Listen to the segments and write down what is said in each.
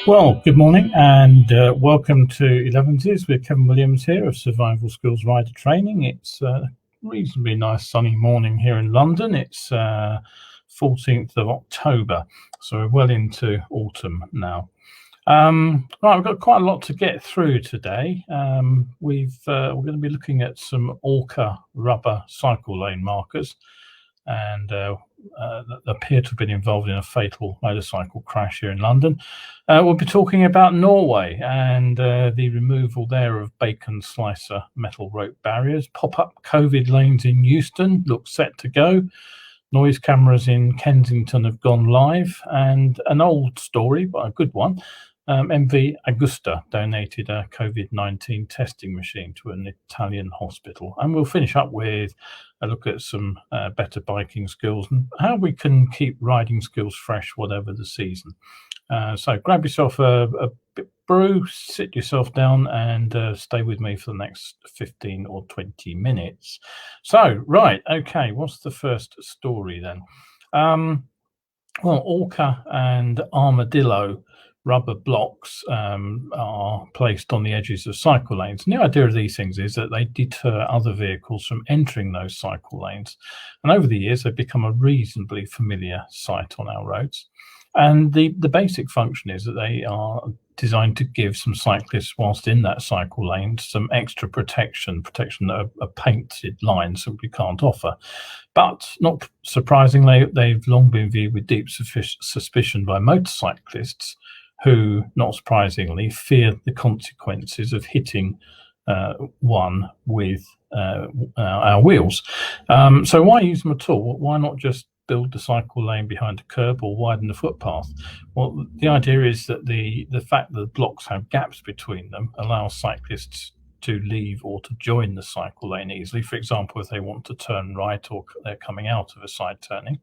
Well, good morning and welcome to Elevenses with Kevin Williams here of Survival Skills Rider Training. It's a reasonably nice sunny morning here in London. It's 14th of October, so we're well into autumn now. Right, we've got quite a lot to get through today. We're going to be looking at some Orca rubber cycle lane markers, and that appear to have been involved in a fatal motorcycle crash here in London. We'll be talking about Norway and the removal there of bacon slicer metal rope barriers. Pop-up COVID lanes in Euston look set to go. Noise cameras in Kensington have gone live, and an old story, but a good one. MV Augusta donated a COVID-19 testing machine to an Italian hospital. And we'll finish up with a look at some better biking skills and how we can keep riding skills fresh, whatever the season. So grab yourself a bit brew, sit yourself down and stay with me for the next 15 or 20 minutes. So, right, okay, what's the first story then? Well, Orca and Armadillo rubber blocks are placed on the edges of cycle lanes. And the idea of these things is that they deter other vehicles from entering those cycle lanes. And over the years, they've become a reasonably familiar sight on our roads. And the basic function is that they are designed to give some cyclists, whilst in that cycle lane, some extra protection that a painted line simply can't offer. But not surprisingly, they've long been viewed with deep suspicion by motorcyclists who, not surprisingly, fear the consequences of hitting one with our wheels. So why use them at all? Why not just build the cycle lane behind a curb or widen the footpath? Well, the idea is that the fact that the blocks have gaps between them allows cyclists to leave or to join the cycle lane easily. For example, if they want to turn right or they're coming out of a side turning.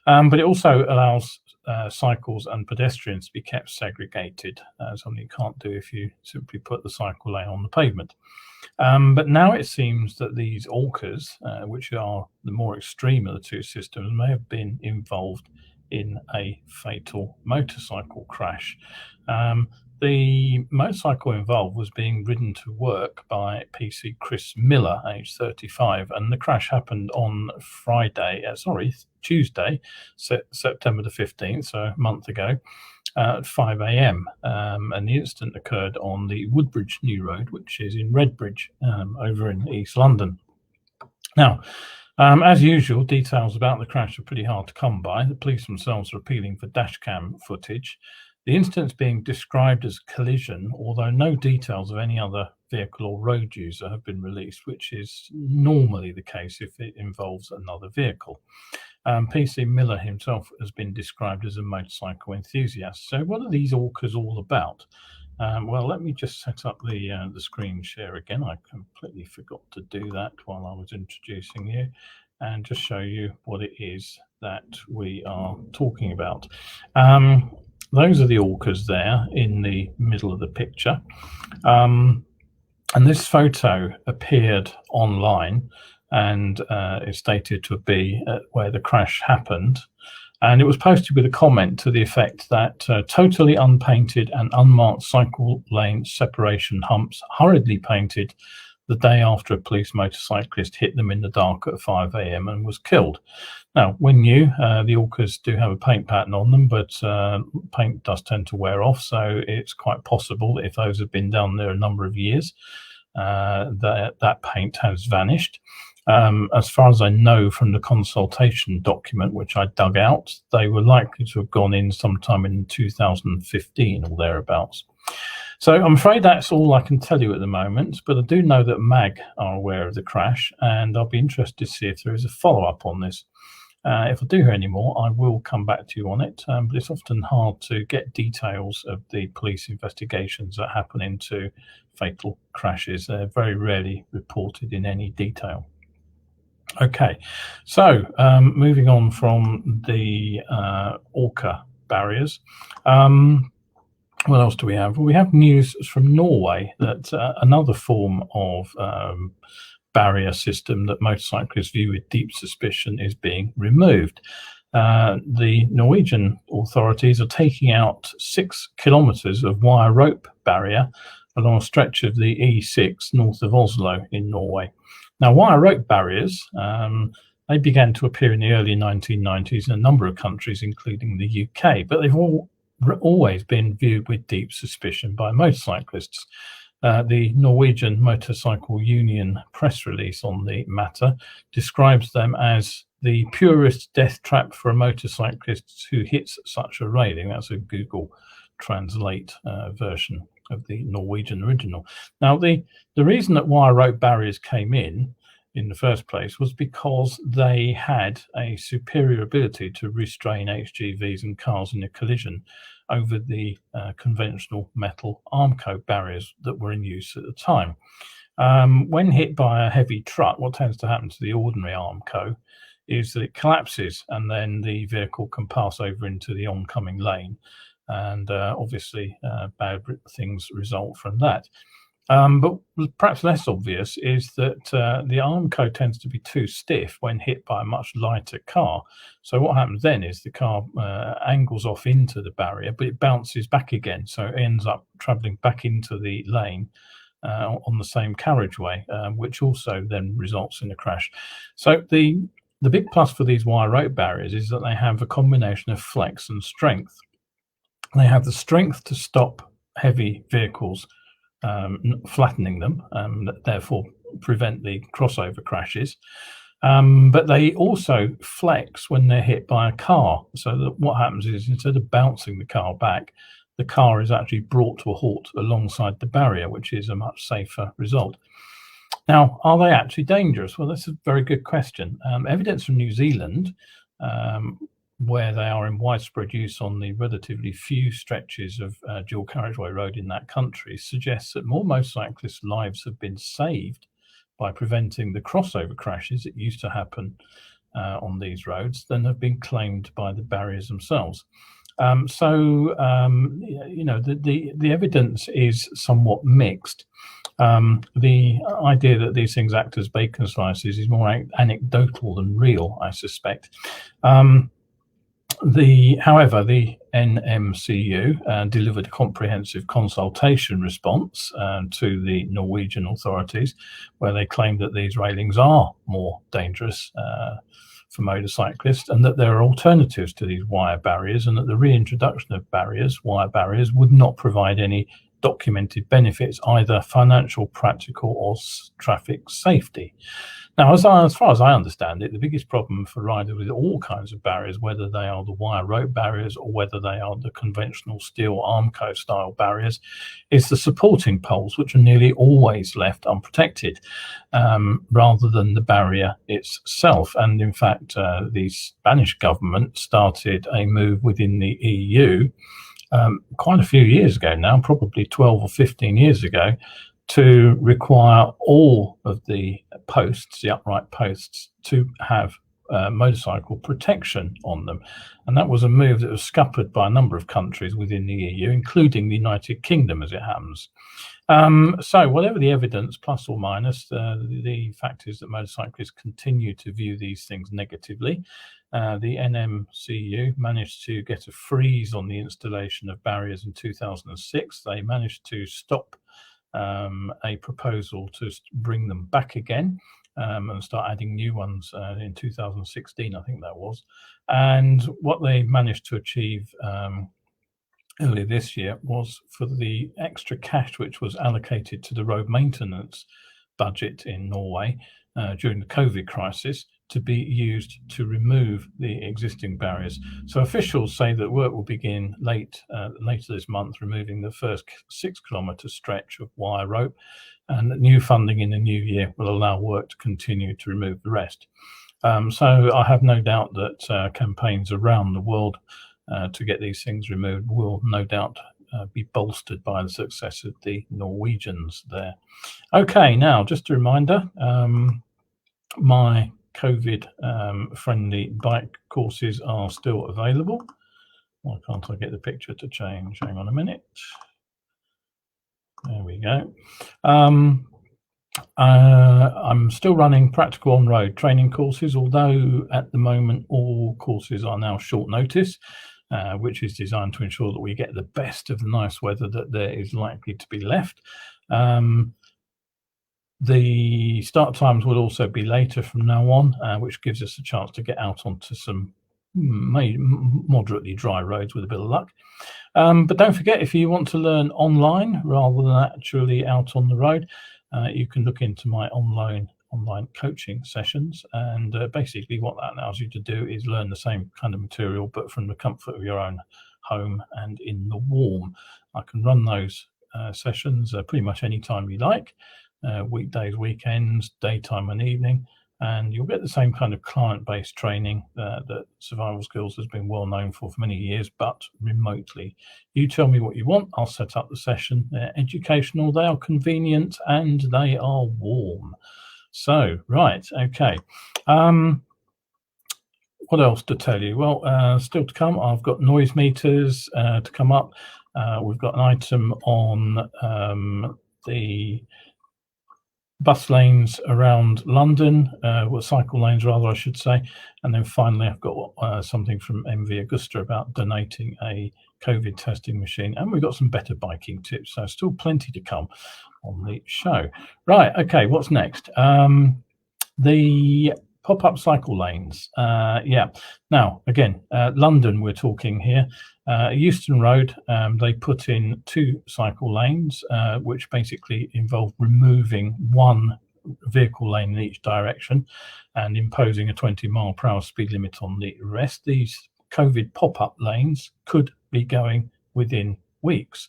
But it also allows cycles and pedestrians to be kept segregated, something you can't do if you simply put the cycle lane on the pavement. But now it seems that these Orcas, which are the more extreme of the two systems, may have been involved in a fatal motorcycle crash. The motorcycle involved was being ridden to work by PC Chris Miller, age 35, and the crash happened on Tuesday, September the 15th, so a month ago, at 5 a.m. And the incident occurred on the Woodbridge New Road, which is in Redbridge, over in East London. Now, as usual, details about the crash are pretty hard to come by. The police themselves are appealing for dashcam footage. The incident's being described as collision, although no details of any other vehicle or road user have been released, which is normally the case if it involves another vehicle. PC Miller himself has been described as a motorcycle enthusiast. So what are these Orcas all about? Well, let me just set up the screen share again. I completely forgot to do that while I was introducing you, and just show you what it is that we are talking about. Those are the Orcas there in the middle of the picture. And this photo appeared online and is stated to be where the crash happened. And it was posted with a comment to the effect that totally unpainted and unmarked cycle lane separation humps hurriedly painted the day after a police motorcyclist hit them in the dark at 5 a.m. and was killed. Now, when new, the Orcas do have a paint pattern on them, but paint does tend to wear off, so it's quite possible that if those have been down there a number of years, that paint has vanished. As far as I know from the consultation document, which I dug out, they were likely to have gone in sometime in 2015 or thereabouts. So I'm afraid that's all I can tell you at the moment, but I do know that MAG are aware of the crash, and I'll be interested to see if there is a follow-up on this. If I do hear any more, I will come back to you on it, but it's often hard to get details of the police investigations that happen into fatal crashes. They're very rarely reported in any detail. Okay, so moving on from the Orca barriers, what else do we have? Well, we have news from Norway that another form of barrier system that motorcyclists view with deep suspicion is being removed. The Norwegian authorities are taking out 6 kilometers of wire rope barrier along a stretch of the E6 north of Oslo in Norway. Now, wire rope barriers, they began to appear in the early 1990s in a number of countries, including the UK, but they've always been viewed with deep suspicion by motorcyclists. The Norwegian Motorcycle Union press release on the matter describes them as the purest death trap for a motorcyclist who hits such a railing. That's a Google Translate version of the Norwegian original. Now, the reason that wire rope barriers came in the first place was because they had a superior ability to restrain HGVs and cars in a collision over the conventional metal Armco barriers that were in use at the time. When hit by a heavy truck, what tends to happen to the ordinary Armco is that it collapses and then the vehicle can pass over into the oncoming lane, and obviously bad things result from that. But perhaps less obvious is that the Armco tends to be too stiff when hit by a much lighter car. So what happens then is the car angles off into the barrier, but it bounces back again. So it ends up traveling back into the lane on the same carriageway, which also then results in a crash. So the big plus for these wire rope barriers is that they have a combination of flex and strength. They have the strength to stop heavy vehicles flattening them, therefore prevent the crossover crashes. But they also flex when they're hit by a car. So that what happens is instead of bouncing the car back, the car is actually brought to a halt alongside the barrier, which is a much safer result. Now, are they actually dangerous? Well, that's a very good question. Evidence from New Zealand, where they are in widespread use on the relatively few stretches of dual carriageway road in that country, suggests that more motorcyclists' lives have been saved by preventing the crossover crashes that used to happen on these roads than have been claimed by the barriers themselves. The evidence is somewhat mixed. The idea that these things act as bacon slices is more anecdotal than real, I suspect. However, the NMCU delivered a comprehensive consultation response to the Norwegian authorities, where they claimed that these railings are more dangerous for motorcyclists, and that there are alternatives to these wire barriers, and that the reintroduction of wire barriers, would not provide any documented benefits, either financial, practical, or traffic safety. Now, as far as I understand it, the biggest problem for riders with all kinds of barriers, whether they are the wire rope barriers or whether they are the conventional steel Armco style barriers, is the supporting poles, which are nearly always left unprotected, rather than the barrier itself. And in fact, the Spanish government started a move within the EU quite a few years ago now, probably 12 or 15 years ago, to require all of the posts, the upright posts, to have motorcycle protection on them. And that was a move that was scuppered by a number of countries within the EU, including the United Kingdom, as it happens. So whatever the evidence, plus or minus, the fact is that motorcyclists continue to view these things negatively. The NMCU managed to get a freeze on the installation of barriers in 2006. They managed to stop a proposal to bring them back again and start adding new ones in 2016, I think that was. And what they managed to achieve earlier this year was for the extra cash which was allocated to the road maintenance budget in Norway during the COVID crisis to be used to remove the existing barriers. So officials say that work will begin later this month, removing the first 6 kilometre stretch of wire rope, and new funding in the new year will allow work to continue to remove the rest. So I have no doubt that campaigns around the world to get these things removed will no doubt be bolstered by the success of the Norwegians there. Okay, now just a reminder, my COVID friendly bike courses are still available. Why can't I get the picture to change? Hang on a minute. There we go. I'm still running practical on-road training courses, although at the moment all courses are now short notice, which is designed to ensure that we get the best of the nice weather that there is likely to be left. The start times will also be later from now on, which gives us a chance to get out onto some moderately dry roads with a bit of luck. But don't forget, if you want to learn online rather than actually out on the road, you can look into my online coaching sessions, and basically what that allows you to do is learn the same kind of material but from the comfort of your own home and in the warm. I can run those sessions pretty much any time you like, weekdays, weekends, daytime and evening, and you'll get the same kind of client-based training that Survival Skills has been well known for many years, but remotely. You tell me what you want, I'll set up the session. They're educational, they are convenient, and they are warm. So, right, okay. What else to tell you? Well, still to come, I've got noise meters to come up. We've got an item on the bus lanes around London, well, cycle lanes rather, I should say. And then finally, I've got something from MV Augusta about donating a COVID testing machine. And we've got some better biking tips. So still plenty to come on the show. Right, okay, what's next? The pop-up cycle lanes. Yeah, now, again, London we're talking here. Euston Road, they put in 2 cycle lanes, which basically involve removing 1 vehicle lane in each direction and imposing a 20-mile-per-hour speed limit on the rest. These COVID pop-up lanes could be going within weeks.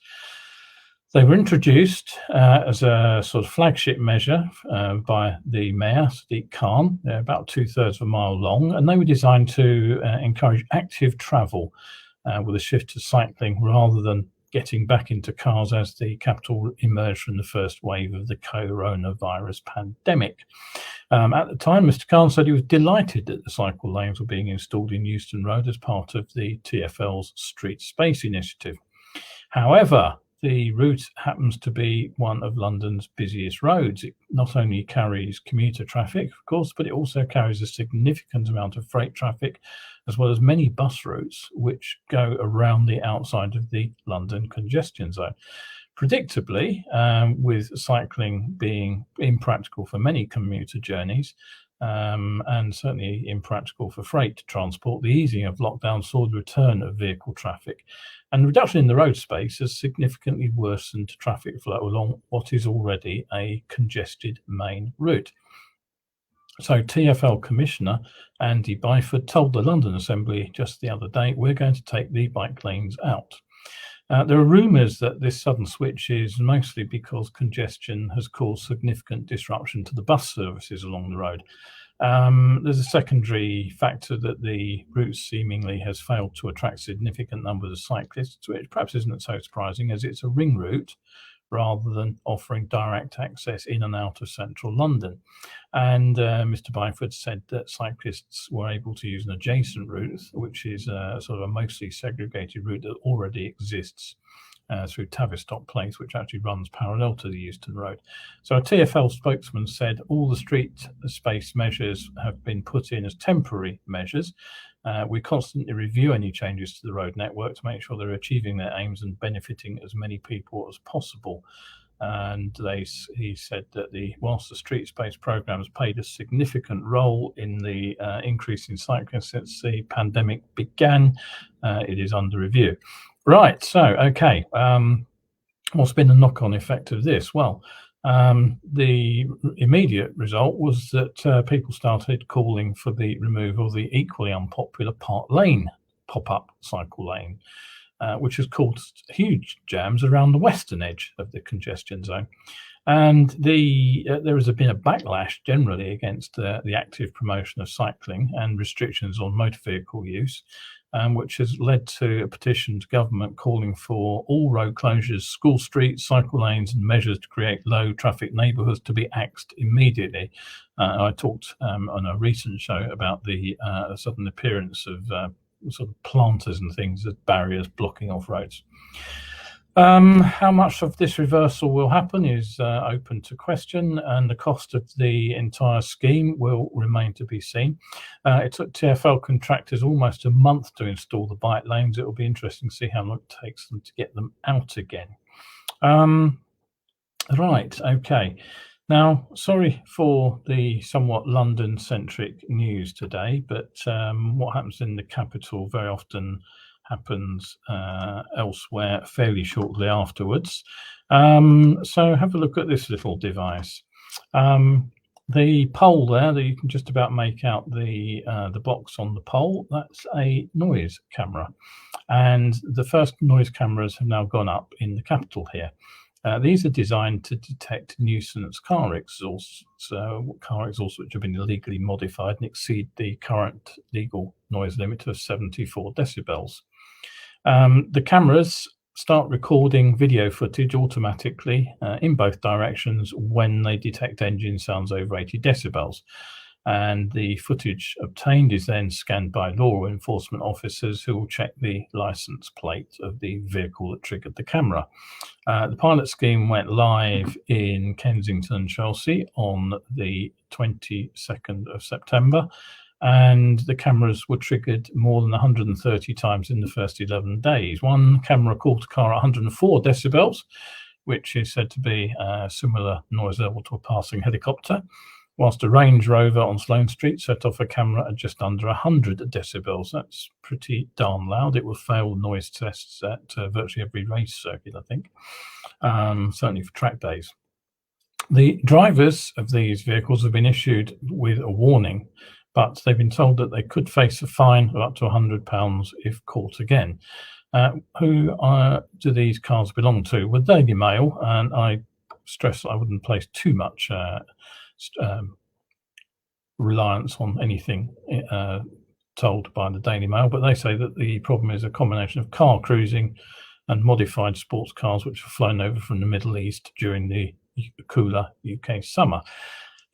They were introduced as a sort of flagship measure by the Mayor, Sadiq Khan. They're about 2/3 of a mile long, and they were designed to encourage active travel with a shift to cycling rather than getting back into cars as the capital emerged from the first wave of the coronavirus pandemic. At the time, Mr. Khan said he was delighted that the cycle lanes were being installed in Euston Road as part of the TfL's Street Space Initiative. However, the route happens to be one of London's busiest roads. It not only carries commuter traffic, of course, but it also carries a significant amount of freight traffic, as well as many bus routes which go around the outside of the London congestion zone. Predictably, with cycling being impractical for many commuter journeys, and certainly impractical for freight transport, the easing of lockdown saw the return of vehicle traffic, and reduction in the road space has significantly worsened traffic flow along what is already a congested main route. So TfL Commissioner Andy Byford told the London Assembly just the other day, we're going to take the bike lanes out. There are rumours that this sudden switch is mostly because congestion has caused significant disruption to the bus services along the road. There's a secondary factor that the route seemingly has failed to attract significant numbers of cyclists, which perhaps isn't so surprising as it's a ring route rather than offering direct access in and out of central London. And Mr. Byford said that cyclists were able to use an adjacent route, which is sort of a mostly segregated route that already exists through Tavistock Place, which actually runs parallel to the Euston Road. So a TfL spokesman said all the street space measures have been put in as temporary measures. We constantly review any changes to the road network to make sure they're achieving their aims and benefiting as many people as possible. And he said that whilst the street space program has played a significant role in the increase in cycling since the pandemic began, it is under review. Right, so, okay, what's been the knock-on effect of this? Well, the immediate result was that people started calling for the removal of the equally unpopular Park Lane pop-up cycle lane. which has caused huge jams around the western edge of the congestion zone. And there has been a backlash generally against the active promotion of cycling and restrictions on motor vehicle use, which has led to a petition to government calling for all road closures, school streets, cycle lanes, and measures to create low traffic neighbourhoods to be axed immediately. I talked on a recent show about the sudden appearance of sort of planters and things as barriers blocking off roads. How much of this reversal will happen is open to question, and the cost of the entire scheme will remain to be seen. It took TfL contractors almost a month to install the bike lanes. It will be interesting to see how long it takes them to get them out again. Right, okay. Now, sorry for the somewhat London-centric news today, but what happens in the capital very often happens elsewhere fairly shortly afterwards. So have a look at this little device. The pole there, you can just about make out the box on the pole. That's a noise camera, and the first noise cameras have now gone up in the capital here. These are designed to detect nuisance car exhausts, which have been illegally modified and exceed the current legal noise limit of 74 decibels. The cameras start recording video footage automatically in both directions when they detect engine sounds over 80 decibels. And the footage obtained is then scanned by law enforcement officers who will check the license plate of the vehicle that triggered the camera. The pilot scheme went live in Kensington, Chelsea on the 22nd of September, and the cameras were triggered more than 130 times in the first 11 days. One camera caught a car at 104 decibels, which is said to be a similar noise level to a passing helicopter, whilst a Range Rover on Sloane Street set off a camera at just under 100 decibels. That's pretty darn loud. It will fail noise tests at virtually every race circuit, I think, certainly for track days. The drivers of these vehicles have been issued with a warning, but they've been told that they could face a fine of up to £100 if caught again. Who do these cars belong to? Well, Daily Mail, and I stress I wouldn't place too much reliance on anything told by the Daily Mail, but they say that the problem is a combination of car cruising and modified sports cars which are flown over from the Middle East during the cooler UK summer.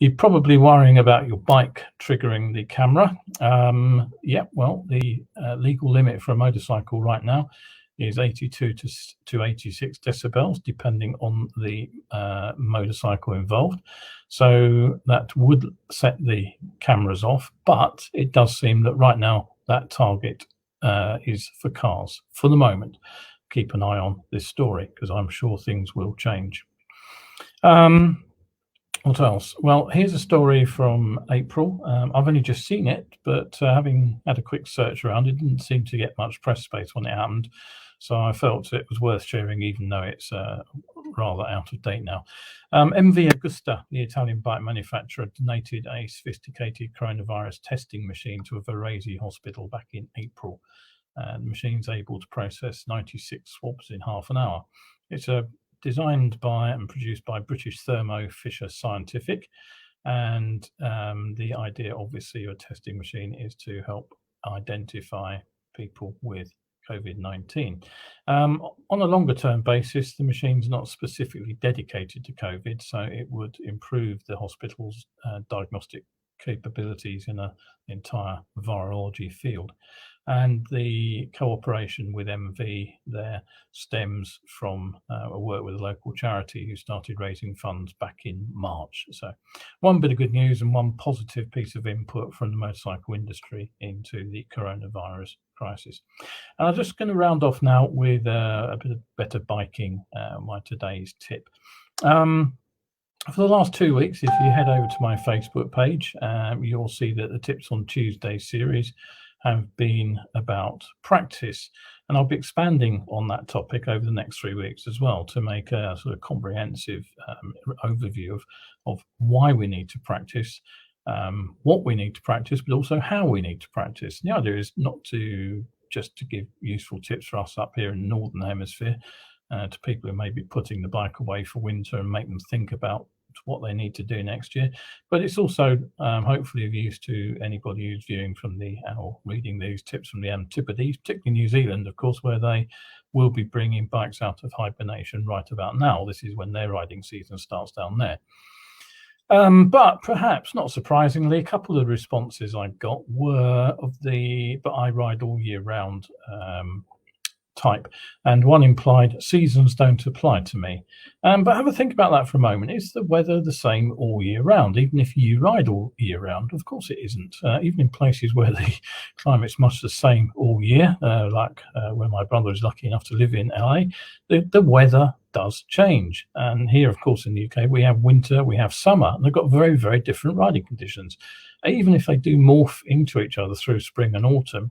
You're probably worrying about your bike triggering the camera. Well, the legal limit for a motorcycle right now is 82 to 86 decibels, depending on the motorcycle involved. So that would set the cameras off, but it does seem that right now that target is for cars for the moment. Keep an eye on this story because I'm sure things will change. What else? Well, here's a story from April. I've only just seen it, but having had a quick search around, it didn't seem to get much press space when it happened. So I felt it was worth sharing, even though it's rather out of date now. MV Agusta, the Italian bike manufacturer, donated a sophisticated coronavirus testing machine to a Varese hospital back in April. The machine's able to process 96 swabs in half an hour. It's designed by and produced by British Thermo Fisher Scientific. And the idea, obviously, of a testing machine is to help identify people with COVID-19. On a longer term basis, the machine's not specifically dedicated to COVID, so it would improve the hospital's diagnostic capabilities in an entire virology field. And the cooperation with MV there stems from a work with a local charity who started raising funds back in March. So one bit of good news and one positive piece of input from the motorcycle industry into the coronavirus crisis. And I'm just going to round off now with a bit of better biking, my today's tip. For the last 2 weeks, if you head over to my Facebook page, you'll see that the Tips on Tuesday series have been about practice, and I'll be expanding on that topic over the next 3 weeks as well to make a sort of comprehensive overview of why we need to practice, what we need to practice, but also how we need to practice. And the idea is not to just to give useful tips for us up here in the Northern Hemisphere, to people who may be putting the bike away for winter and make them think about what they need to do next year. But it's also hopefully of use to anybody who's viewing from or reading these tips from the Antipodes, particularly New Zealand, of course, where they will be bringing bikes out of hibernation right about now. This is when their riding season starts down there. But perhaps not surprisingly, a couple of responses I got were of but I ride all year round type, and one implied seasons don't apply to me. But have a think about that for a moment. Is the weather the same all year round, even if you ride all year round? Of course it isn't. Even in places where the climate's much the same all year, like where my brother is lucky enough to live in LA, the weather does change. And here, of course, in the UK, we have winter, we have summer, and they've got very, very different riding conditions. Even if they do morph into each other through spring and autumn,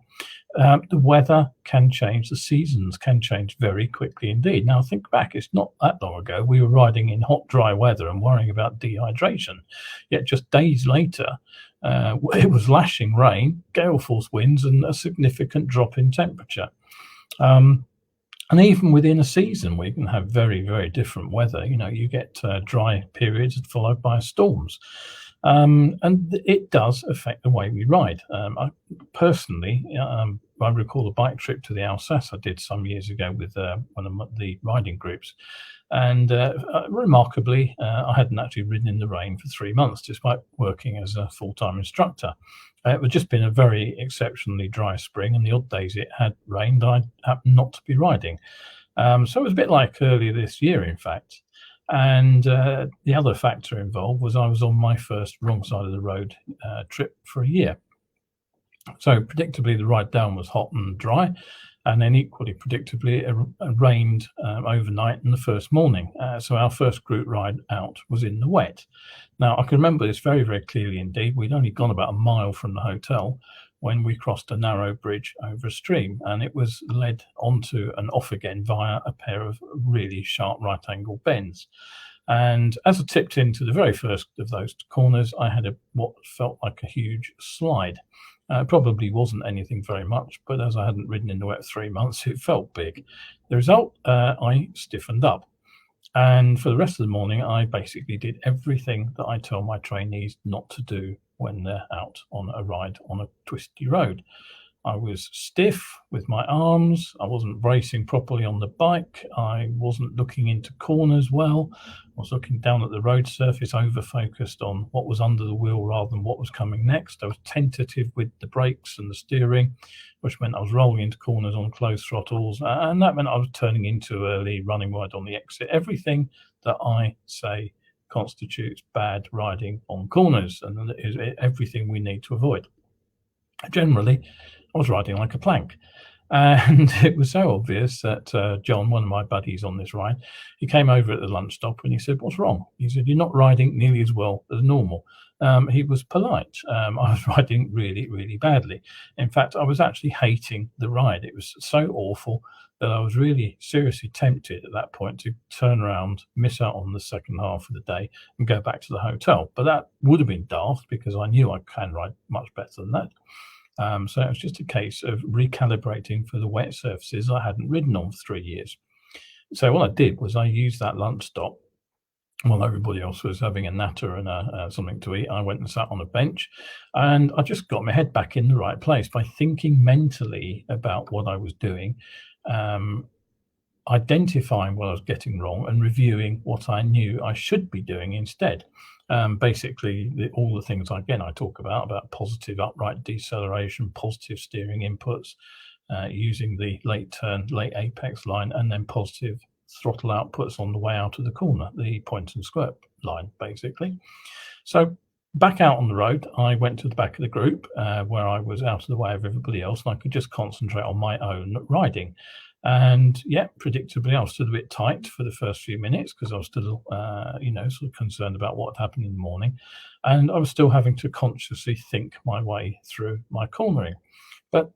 the weather can change, the seasons can change very quickly indeed. Now, think back, it's not that long ago we were riding in hot, dry weather and worrying about dehydration. Yet just days later, it was lashing rain, gale force winds, and a significant drop in temperature. And even within a season, we can have very, very different weather. You get dry periods followed by storms. And it does affect the way we ride. I personally, I recall a bike trip to the Alsace I did some years ago with one of the riding groups. And remarkably, I hadn't actually ridden in the rain for 3 months, despite working as a full-time instructor. It had just been a very exceptionally dry spring, and the odd days it had rained, I happened not to be riding. So it was a bit like earlier this year, in fact. And the other factor involved was I was on my first wrong side of the road trip for a year. So predictably, the ride down was hot and dry, and then equally predictably, it rained overnight and the first morning. So our first group ride out was in the wet. Now, I can remember this very, very clearly indeed. We'd only gone about a mile from the hotel when we crossed a narrow bridge over a stream, and it was led onto and off again via a pair of really sharp right-angle bends. And as I tipped into the very first of those corners, I had what felt like a huge slide. It probably wasn't anything very much, but as I hadn't ridden in the wet 3 months, it felt big. The result, I stiffened up. And for the rest of the morning, I basically did everything that I tell my trainees not to do when they're out on a ride on a twisty road. I was stiff with my arms. I wasn't bracing properly on the bike. I wasn't looking into corners well. I was looking down at the road surface, over-focused on what was under the wheel rather than what was coming next. I was tentative with the brakes and the steering, which meant I was rolling into corners on closed throttles, and that meant I was turning in too early, running wide on the exit. Everything that I say constitutes bad riding on corners, and that is everything we need to avoid. Generally, I was riding like a plank. And it was so obvious that John, one of my buddies on this ride, he came over at the lunch stop and he said, "What's wrong?" He said, "You're not riding nearly as well as normal." He was polite. I was riding really, really badly. In fact, I was actually hating the ride. It was so awful that I was really seriously tempted at that point to turn around, miss out on the second half of the day and go back to the hotel. But that would have been daft because I knew I can ride much better than that. So it was just a case of recalibrating for the wet surfaces I hadn't ridden on for 3 years. So what I did was I used that lunch stop while everybody else was having a natter and something to eat. I went and sat on a bench, and I just got my head back in the right place by thinking mentally about what I was doing, identifying what I was getting wrong, and reviewing what I knew I should be doing instead. Basically, all the things I talk about positive upright deceleration, positive steering inputs, using the late turn, late apex line, and then positive throttle outputs on the way out of the corner, the point and squirt line, basically. So back out on the road, I went to the back of the group where I was out of the way of everybody else, and I could just concentrate on my own riding. And yeah, predictably, I was still a bit tight for the first few minutes because I was still, sort of concerned about what had happened in the morning. And I was still having to consciously think my way through my cornering. But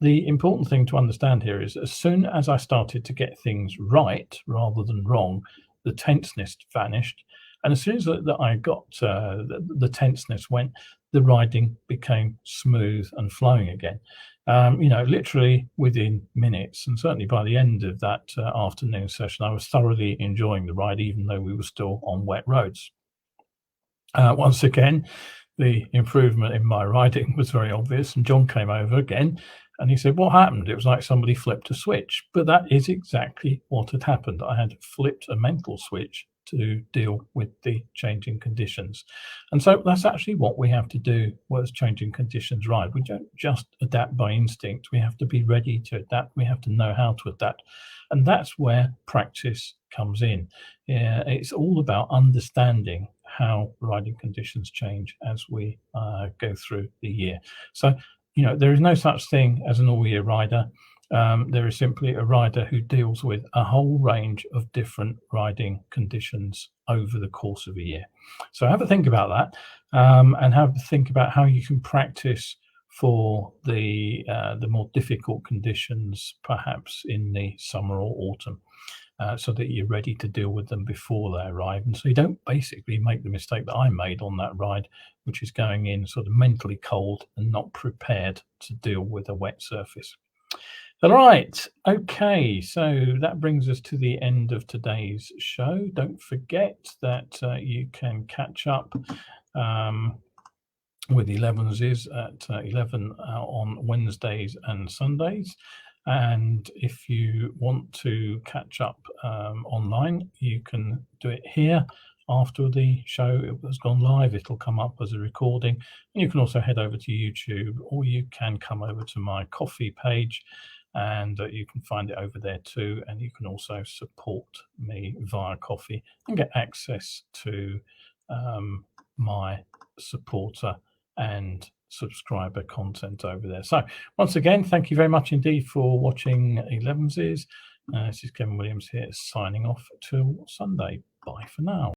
the important thing to understand here is as soon as I started to get things right rather than wrong, the tenseness vanished And as soon as that I got the tenseness went, the riding became smooth and flowing again. Literally within minutes, and certainly by the end of that afternoon session, I was thoroughly enjoying the ride, even though we were still on wet roads. Once again, the improvement in my riding was very obvious, and John came over again and he said, "What happened?" It was like somebody flipped a switch. But that is exactly what had happened. I had flipped a mental switch to deal with the changing conditions. And so that's actually what we have to do as changing conditions ride. We don't just adapt by instinct. We have to be ready to adapt. We have to know how to adapt. And that's where practice comes in. It's all about understanding how riding conditions change as we go through the year. So, there is no such thing as an all-year rider. There is simply a rider who deals with a whole range of different riding conditions over the course of a year. So have a think about that, and have a think about how you can practice for the more difficult conditions, perhaps in the summer or autumn, so that you're ready to deal with them before they arrive, and so you don't basically make the mistake that I made on that ride, which is going in sort of mentally cold and not prepared to deal with a wet surface. All right, okay, so that brings us to the end of today's show. Don't forget that you can catch up with 11s at 11 on Wednesdays and Sundays. And if you want to catch up online, you can do it here after the show has gone live. It'll come up as a recording. And you can also head over to YouTube, or you can come over to my Ko-fi page, and you can find it over there too. And you can also support me via Ko-fi and get access to my supporter and subscriber content over there. So once again, thank you very much indeed for watching 11s. This is Kevin Williams here, signing off till Sunday. Bye for now.